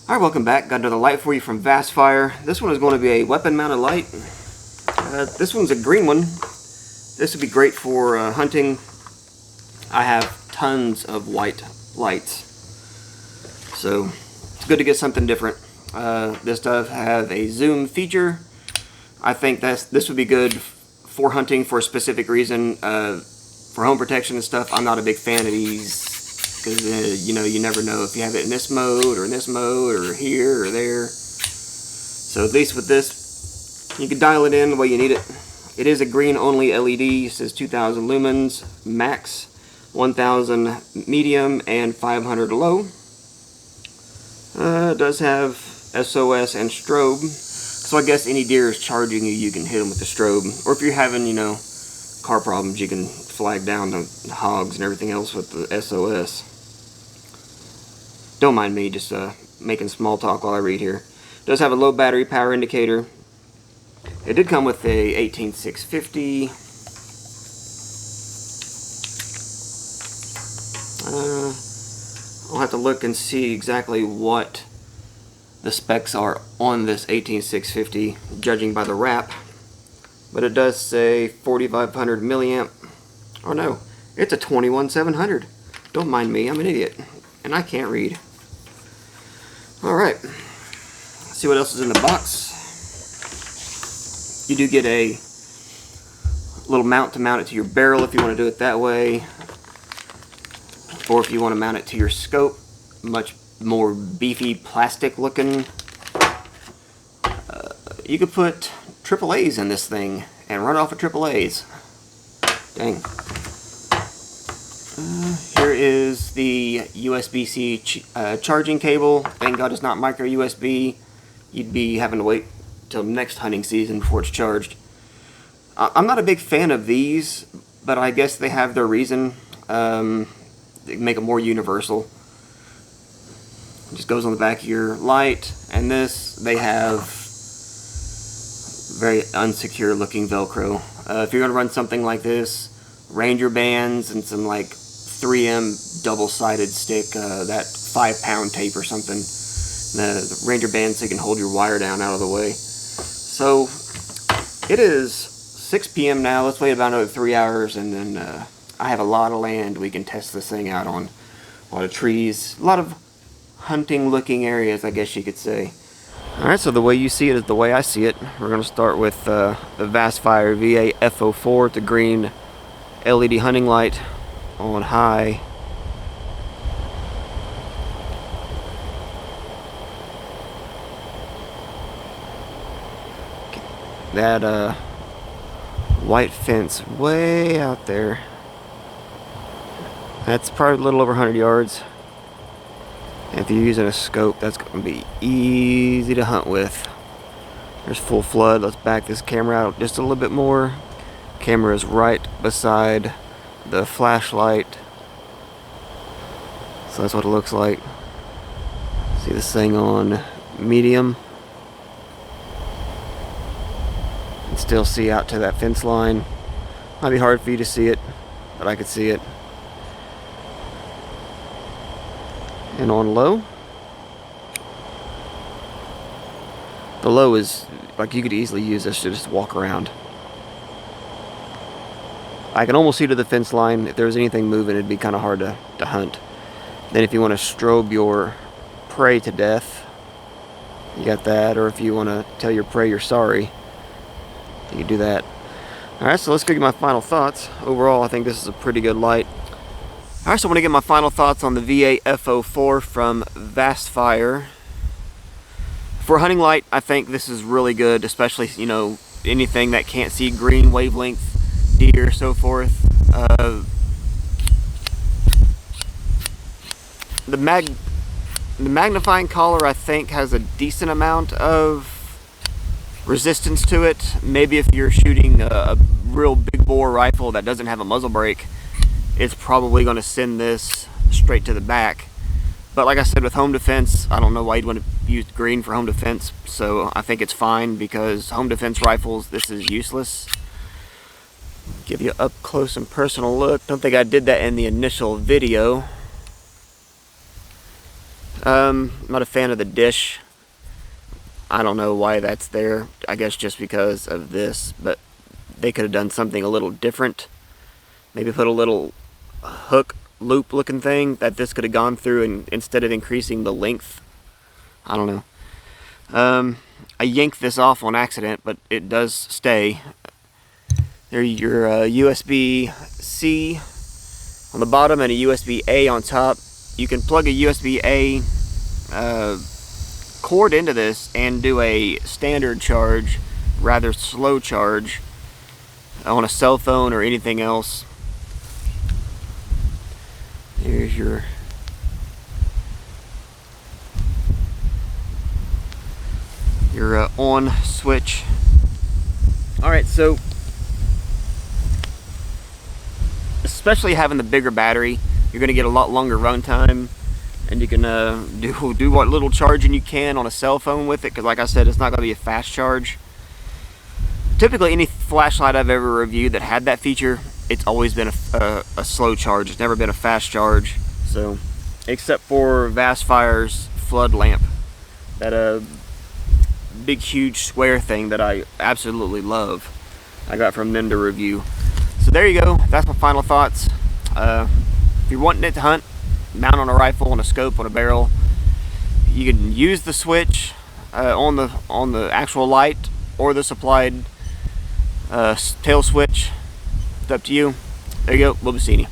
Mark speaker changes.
Speaker 1: Alright, welcome back. Got another light for you from Vastfire. This one is going to be a weapon mounted light. This one's a green one. This would be great for hunting. I have tons of white lights, so it's good to get something different. This does have a zoom feature. I think this would be good for hunting for a specific reason. For home protection and stuff, I'm not a big fan of these. Because, you never know if you have it in this mode or here or there. So at least with this, you can dial it in the way you need it. It is a green only LED. It says 2000 lumens max, 1000 medium, and 500 low. It does have SOS and strobe. So I guess any deer is charging you, you can hit them with the strobe. Or if you're having, car problems, you can flag down the hogs and everything else with the SOS. Don't mind me, just making small talk while I read here. It does have a low battery power indicator. It did come with a 18650. I'll have to look and see exactly what the specs are on this 18650, judging by the wrap. But it does say 4500 milliamp. Oh no, it's a 21700. Don't mind me, I'm an idiot. And I can't read. Alright, let's see what else is in the box. You do get a little mount to mount it to your barrel if you want to do it that way. Or if you want to mount it to your scope, much more beefy plastic looking. You could put AAAs in this thing and run off of AAAs. Dang. Here is the USB-C charging cable. Thank God it's not micro USB. You'd be having to wait till next hunting season before it's charged. I'm not a big fan of these, but I guess they have their reason. They make it more universal. It just goes on the back of your light, and this, they have very unsecure looking Velcro. If you're going to run something like this, Ranger bands and some like 3M double-sided stick, that 5-pound tape or something. The Ranger band so you can hold your wire down out of the way. So it is 6 p.m. now. Let's wait about another 3 hours, and then I have a lot of land we can test this thing out on. A lot of trees, a lot of hunting-looking areas, I guess you could say. Alright, so the way you see it is the way I see it. We're going to start with the Vastfire VA-F04. It's a green LED hunting light on high. That white fence way out there. That's probably a little over 100 yards. And if you're using a scope, that's going to be easy to hunt with. There's full flood. Let's back this camera out just a little bit more. Camera is right beside the flashlight. So that's what it looks like. See this thing on medium. You can still see out to that fence line. Might be hard for you to see it, but I could see it. And on low, the low is like you could easily use this to just walk around. I can almost see to the fence line. If there was anything moving, it'd be kind of hard to hunt. Then if you want to strobe your prey to death, you got that. Or if you want to tell your prey you're sorry, you can do that. Alright, so let's go get my final thoughts. Overall, I think this is a pretty good light. Alright, so I want to get my final thoughts on the VA-F04 from Vastfire. For a hunting light, I think this is really good, especially, anything that can't see green wavelength, deer, so forth. The magnifying collar, I think, has a decent amount of resistance to it. Maybe if you're shooting a real big bore rifle that doesn't have a muzzle brake, it's probably going to send this straight to the back. But like I said, with home defense, I don't know why you'd want to use green for home defense, so I think it's fine because home defense rifles, this is useless. Give you an up close and personal look. Don't think I did that in the initial video. I'm not a fan of the dish. I don't know why that's there. I guess just because of this, but they could have done something a little different. Maybe put a little hook loop looking thing that this could have gone through, and instead of increasing the length. I don't know. I yanked this off on accident, but it does stay. There's your USB-C on the bottom and a USB-A on top. You can plug a USB-A cord into this and do a standard charge, rather slow charge, on a cell phone or anything else. Here's your on switch. Alright, so especially having the bigger battery, you're going to get a lot longer run time, and you can do what little charging you can on a cell phone with it, because like I said, it's not going to be a fast charge. Typically any flashlight I've ever reviewed that had that feature, it's always been a slow charge. It's never been a fast charge. So, except for Vastfire's flood lamp, that big huge square thing that I absolutely love, I got from them to review. So there you go, that's my final thoughts. If you're wanting it to hunt, mount on a rifle, on a scope, on a barrel, you can use the switch on the actual light, or the supplied tail switch. It's up to you. There you go, we'll be seeing you.